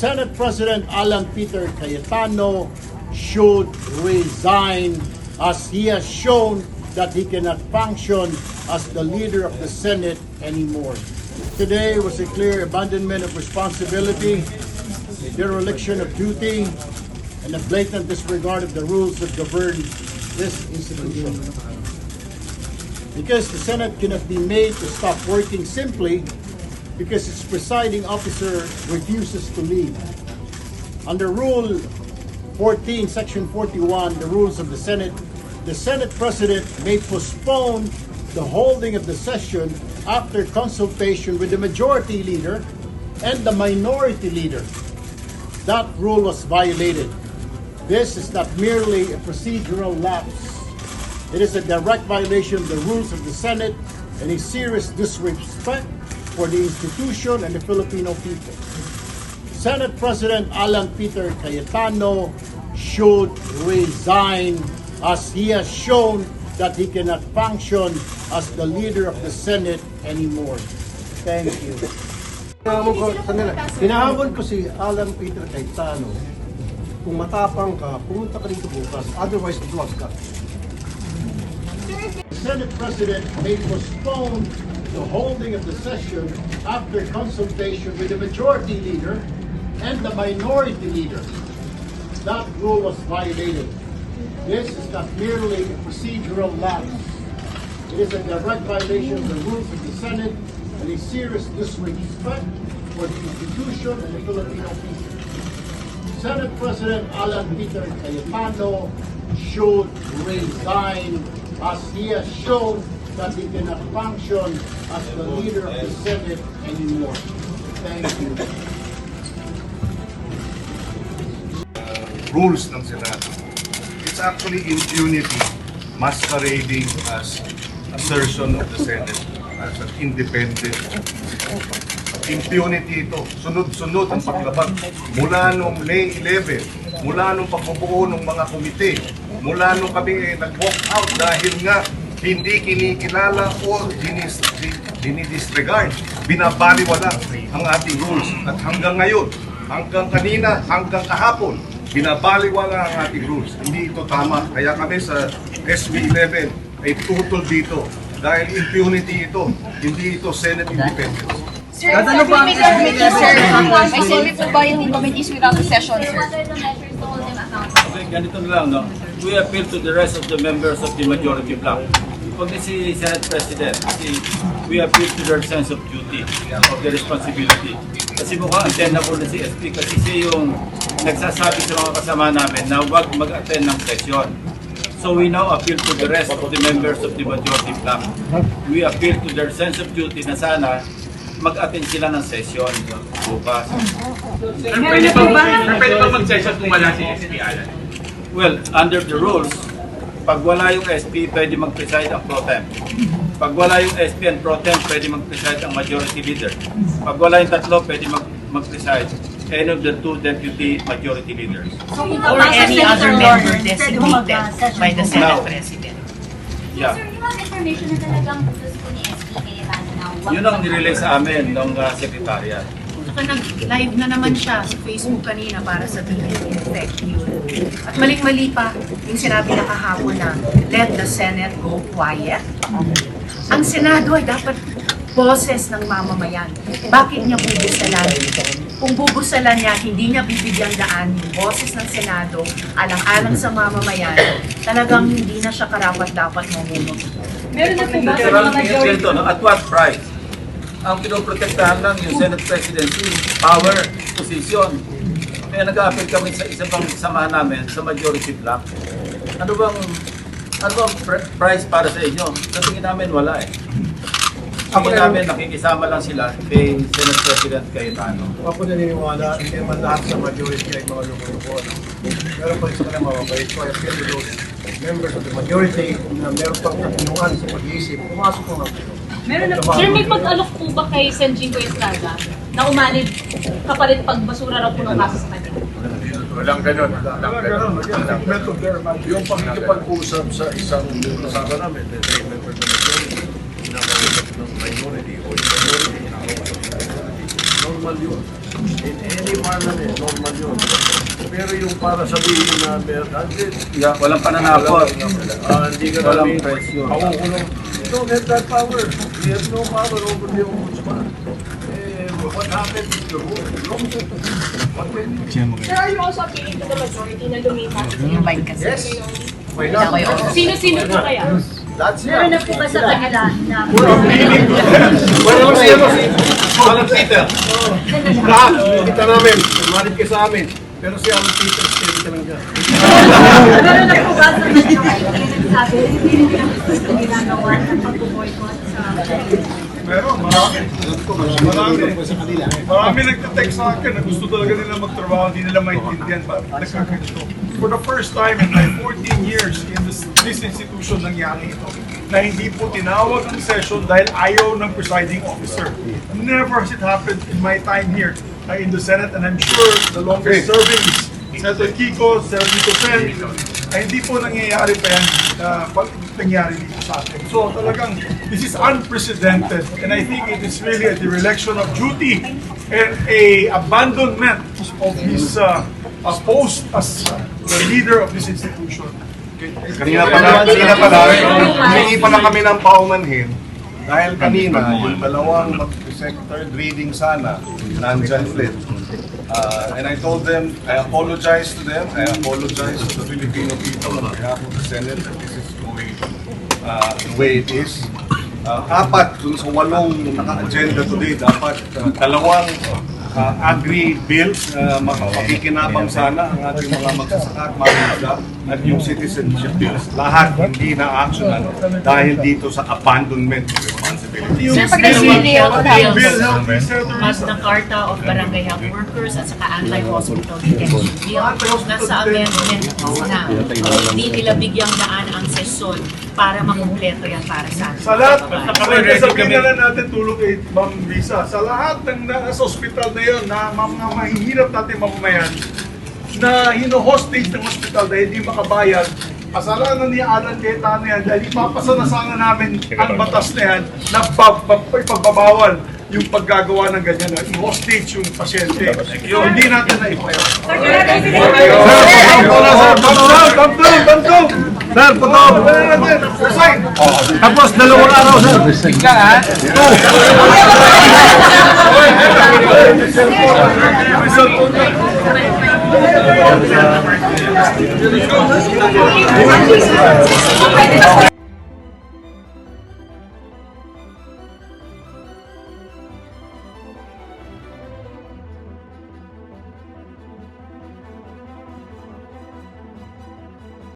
Senate President Alan Peter Cayetano should resign as he has shown that he cannot function as the leader of the Senate anymore. Today was a clear abandonment of responsibility, a dereliction of duty, and a blatant disregard of the rules that govern this institution. Because the Senate cannot be made to stop working simply because its presiding officer refuses to leave. Under Rule 14, Section 41, the rules of the Senate President may postpone the holding of the session after consultation with the majority leader and the minority leader. That rule was violated. This is not merely a procedural lapse. It is a direct violation of the rules of the Senate and a serious disrespect for the institution and the Filipino people. Senate President Alan Peter Cayetano should resign as he has shown that he cannot function as the leader of the Senate anymore. Thank you. Hinahamon ko si Alan Peter Cayetano, kung matapang ka, pumunta ka rito bukas, otherwise duwag ka. The Senate President may postpone the holding of the session after consultation with the majority leader and the minority leader. That rule was violated. This is not merely a procedural lapse. It is a direct violation of the rules of the Senate and a serious disrespect for the institution and the Filipino people. Senate President Alan Peter Cayetano should resign as he has shown that he cannot function as the leader of the Senate anymore. Thank you. Rules ng Senado. It's actually impunity masquerading as assertion of the Senate as an independent. Impunity ito. Sunod-sunod ang paglabag. Mula nung May 11, mula nung pagbubuo ng mga komite, mula nung kami nag-walk out dahil nga hindi kinikilala o dinidisregard, binabaliwala ang ating rules. At hanggang ngayon, hanggang kanina, hanggang kahapon, binabaliwala ang ating rules. Hindi ito tama. Kaya kami sa SB 11 ay tutol dito. Dahil impunity ito, hindi ito Senate independence. Sir, may committee, sir. May silbi po ba yung committees without a session, sir? Okay, ganito na lang, no? We appeal to the rest of the members of the majority bloc. Pag si Senate President, we appeal to their sense of duty, of their responsibility. Kasi mukhang untenable na si SP kasi siya yung nagsasabi sa mga kasama namin na huwag mag-attend ng session. So we now appeal to the rest of the members of the majority bloc. We appeal to their sense of duty na sana mag-attend sila ng session bukas. Pwede ba mag-session kung wala si SP Alan? Well, under the rules, pag wala yung SP, pwede mag-preside ang pro tem. Pag wala yung SP and pro tem, pwede mag-preside ang majority leader. Pag wala yung tatlo, pwede mag-preside any of the two deputy majority leaders. Or any other member designated by the Senate President. Yeah. Sir, yung information na talagang gusto ko ni SP Cayetano na Yun ang nirelay sa amin ng Secretariat. Saka nag-live na naman siya sa Facebook kanina para sabihin yung fake news. At maling-mali pa yung sinabi na kahapon na let the Senate go quiet. Ang Senado ay dapat boses ng mamamayan. Bakit niya bubusalan? Kung bubusalan niya, hindi niya bibigyan daan yung boses ng Senado alang-alang sa mamamayan, talagang hindi na siya karapat-dapat mamunod. Meron na po ba sa mga majority? At what price? Ang pinoprotektahan lang yung Senate Presidency, power, position. Kaya nag-a-appeal kami sa isa pang samahan namin sa majority bloc. Ano bang price para sa inyo? Sa tingin namin wala eh. Tingin namin nakikisama lang sila kay Senate President Cayetano. Ako naniniwala, hindi naman lahat sa majority ay mga lumuko. Meron pa rin sa kanang mababait. So I appeal to those members of the majority na meron pang katinungan sa pag-iisip. Pumasok ko nga. Meron na, sir, may pag-alok po ba kay Sen. Jingo Estrada na umanid kapalit pagbasura raw po ng kaso sa kanya? Walang ganun. Yung pagkikipag-usap sa isang kasama namin, the three members of the majority, ng minority o yung minority, normal yun. In any parliament, normal yun. Pero yung para sabihin na meron, Yeah, walang pananakot. hindi ka Walang namin pressure. pakukulong. You don't have that power. We have no power over the ombudsman. What happened is the rule. What can you Sir, are you also appealing to the majority na lumipat? Yung bike kasi. Yes. Why not? Sino-sino po kaya? That's Meron na po ba sa kanila na Wala siya mo si Alan Peter. Lahat, kita namin. Tumalit ka sa amin. Pero si Alan Peter, steady ka lang dyan. meron na po ba sa kanila kayo nagsabi hindi rin nila gusto ginagawa ng pag-boycott sa Meron, marami nagte-text sa akin na gusto talaga nila magtrabaho, hindi nila maintindihan bakit nagkaganito. For the first time in my 14 years in this institution nangyari ito, na hindi po tinawag ang session dahil ayaw ng presiding officer. Never has it happened in my time here in the Senate, and I'm sure the longest serving is Senator Kiko, Senator Pen, ay hindi po nangyayari pa yan pag nangyari dito sa atin. So talagang this is unprecedented, and I think it is really a dereliction of duty and a abandonment of his post as the leader of this institution. Kanina pala, humingi pala kami ng paumanhin dahil kanina yung dalawang third reading sana nandyan ulit. And I told them, I apologize to them, I apologize to the Filipino people on behalf of the Senate that this is going the way it is. Apat dun sa 8 naka-agenda today, dapat dalawang agri-bills na makikinabang sana ang ating mga magsasaka at mamimisa at yung citizenship bills. Lahat hindi na actionan dahil dito sa abandonment of responsibility. Sir, pag Magna Carta of Barangay Health Workers at saka Anti-Hospital Detention Bill, nasa amendment na hindi nila bigyang daan ang sesyon para makumpleto yan para sa atin. Sa lahat, sabihin na lang natin tulong kay Ma'am Lisa, sa lahat ng nasa ospital na yun, na mga mahihirap natin mamamayan, na hino-hostage ng ospital dahil hindi makabayad, kasalanan ni Alan Cayetano yan dahil ipapasa na sana namin ang batas na yan na ipagbabawal yung paggagawa ng ganyan, na i-hostage yung pasyente. Hindi natin na ipaya. Sir, photo! Resign! Tapos, 2 araw, sir. Bigla, ha? Two.